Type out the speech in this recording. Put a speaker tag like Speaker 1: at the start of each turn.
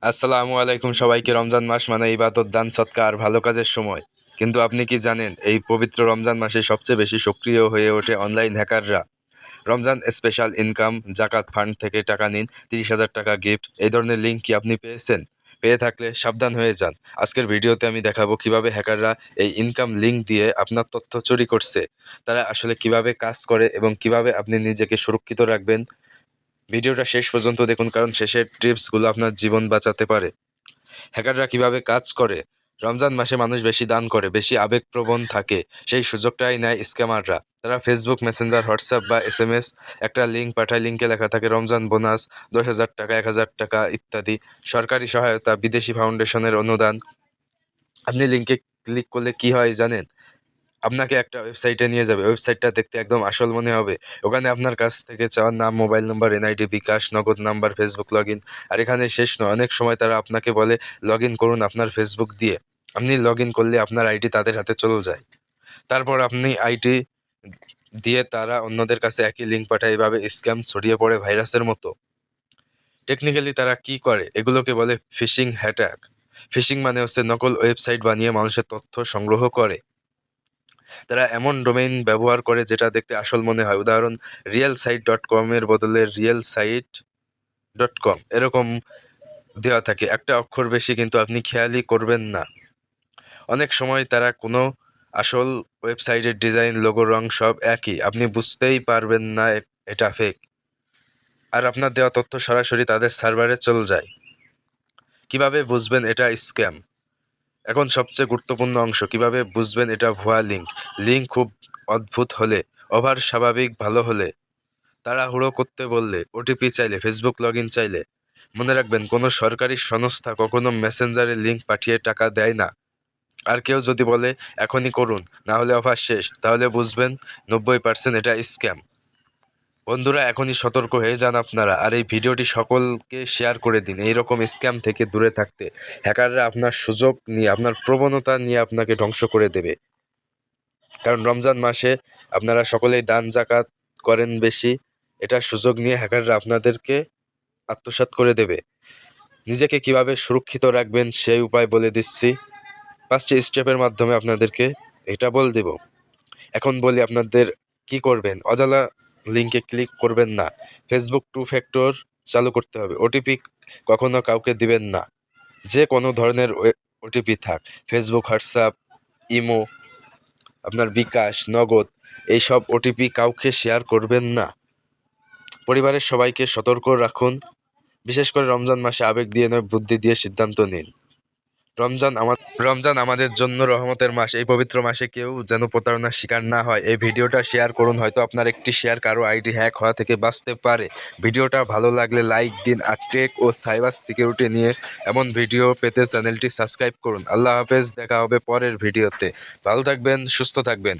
Speaker 1: আসসালামু আলাইকুম সবাইকে। রমজান মাস মানে ইবাদত, দান, সদকা আর ভালো কাজের সময়। কিন্তু আপনি কি জানেন, এই পবিত্র রমজান মাসে সবচেয়ে বেশি সক্রিয় হয়ে ওঠে অনলাইন হ্যাকাররা। রমজান স্পেশাল ইনকাম, জাকাত ফান্ড থেকে টাকা নিন, 30,000 টাকা গিফট, এই ধরনের লিঙ্ক কি আপনি পেয়েছেন? পেয়ে থাকলে সাবধান হয়ে যান। আজকের ভিডিওতে আমি দেখাবো কিভাবে হ্যাকাররা এই ইনকাম লিঙ্ক দিয়ে আপনার তথ্য চুরি করছে, তারা আসলে কিভাবে কাজ করে এবং কিভাবে আপনি নিজেকে সুরক্ষিত রাখবেন। ভিডিওটা শেষ পর্যন্ত দেখুন, কারণ শেষের টিপসগুলো আপনার জীবন বাঁচাতে পারে। হ্যাকাররা কিভাবে কাজ করে? রমজান মাসে মানুষ বেশি দান করে, বেশি আবেগপ্রবণ থাকে। সেই সুযোগটাই নেয় স্ক্যামাররা। তারা ফেসবুক মেসেঞ্জার, হোয়াটসঅ্যাপ বা SMS একটা লিঙ্ক পাঠায়। লিঙ্কে লেখা থাকে রমজান বোনাস, 10,000 টাকা, 1,000 টাকা ইত্যাদি, সরকারি সহায়তা, বিদেশি ফাউন্ডেশনের অনুদান। আপনি লিঙ্কে ক্লিক করলে কি হয় জানেন? আপনাকে একটা ওয়েবসাইটে নিয়ে যাবে। ওয়েবসাইটটা দেখতে একদম আসল মনে হবে। ওখানে আপনার কাছ থেকে চাওয়া নাম, মোবাইল নম্বর, NID, বিকাশ, নগদ নাম্বার, ফেসবুক লগইন। আর এখানে শেষ নয়, অনেক সময় তারা আপনাকে বলে লগইন করুন আপনার ফেসবুক দিয়ে। আপনি লগইন করলে আপনার আইডি তাদের হাতে চলে যায়। তারপর আপনি আইডি দিয়ে তারা অন্যদের কাছে একই লিঙ্ক পাঠায়। এভাবে স্ক্যাম ছড়িয়ে পড়ে ভাইরাসের মতো। টেকনিক্যালি তারা কি করে? এগুলোকে বলে ফিশিং অ্যাটাক। ফিশিং মানে হচ্ছে নকল ওয়েবসাইট বানিয়ে মানুষের তথ্য সংগ্রহ করে। তারা এমন ডোমেইন ব্যবহার করে যেটা দেখতে আসল মনে হয়। উদাহরণ, realsite.com এর বদলে realsite.com এরকম দেওয়া থাকে। একটা অক্ষর বেশি, কিন্তু আপনি খেয়ালই করবেন না। অনেক সময় তারা কোনো আসল ওয়েবসাইটের ডিজাইন, লোগো, রং সব একই। আপনি বুঝতেই পারবেন না এটা ফেক। আর আপনার দেওয়া তথ্য সরাসরি তাদের সার্ভারে চলে যায়। কিভাবে বুঝবেন এটা স্ক্যাম? এখন সবচেয়ে গুরুত্বপূর্ণ অংশ, কিভাবে বুঝবেন এটা ভুয়া লিঙ্ক। লিঙ্ক খুব অদ্ভুত হলে, ওভার স্বাভাবিক ভালো হলে, তাড়াহুড়ো করতে বললে, OTP চাইলে, ফেসবুক লগইন চাইলে। মনে রাখবেন, কোনো সরকারি সংস্থা কখনো মেসেঞ্জারে লিঙ্ক পাঠিয়ে টাকা দেয় না। আর কেউ যদি বলে এখনই করুন, না হলে অফার শেষ, তাহলে বুঝবেন 90% এটা স্ক্যাম। বন্ধুরা, এখনই সতর্ক হয়ে যান আপনারা। আর এই ভিডিওটি সকলকে শেয়ার করে দিন এইরকম স্ক্যাম থেকে দূরে থাকতে। হ্যাকাররা আপনার সুযোগ নিয়ে, আপনার প্রবণতা নিয়ে আপনাকে ধ্বংস করে দেবে। কারণ রমজান মাসে আপনারা সকলেই দান জাকাত করেন বেশি। এটার সুযোগ নিয়ে হ্যাকাররা আপনাদেরকে আত্মসাৎ করে দেবে। নিজেকে কিভাবে সুরক্ষিত রাখবেন সেই উপায় বলে দিচ্ছি। 5টি স্টেপের মাধ্যমে আপনাদেরকে এটা বলে দেব। এখন বলি আপনাদের কি করবেন। অজানা লিঙ্কে ক্লিক করবেন না। ফেসবুক 2 ফ্যাক্টর চালু করতে হবে। OTP কখনো কাউকে দিবেন না, যে কোনো ধরনের OTP থাক। ফেসবুক, হোয়াটসঅ্যাপ, ইমো, আপনার বিকাশ, নগদ, এইসব OTP কাউকে শেয়ার করবেন না। পরিবারের সবাইকে সতর্ক রাখুন। বিশেষ করে রমজান মাসে আবেগ দিয়ে নয়, বুদ্ধি দিয়ে সিদ্ধান্ত নিন। রমজান আমাদের জন্য রহমতের মাস। এই পবিত্র মাসে কেউ যেন প্রতারণার শিকার না হয়। এই ভিডিওটা শেয়ার করুন, হয়তো আপনার একটি শেয়ার কারো আইডি হ্যাক হওয়া থেকে বাঁচতে পারে। ভিডিওটা ভালো লাগলে লাইক দিন। আর টেক ও সাইবার সিকিউরিটি নিয়ে এমন ভিডিও পেতে চ্যানেলটি সাবস্ক্রাইব করুন। আল্লাহ হাফেজ, দেখা হবে পরের ভিডিওতে। ভালো থাকবেন, সুস্থ থাকবেন।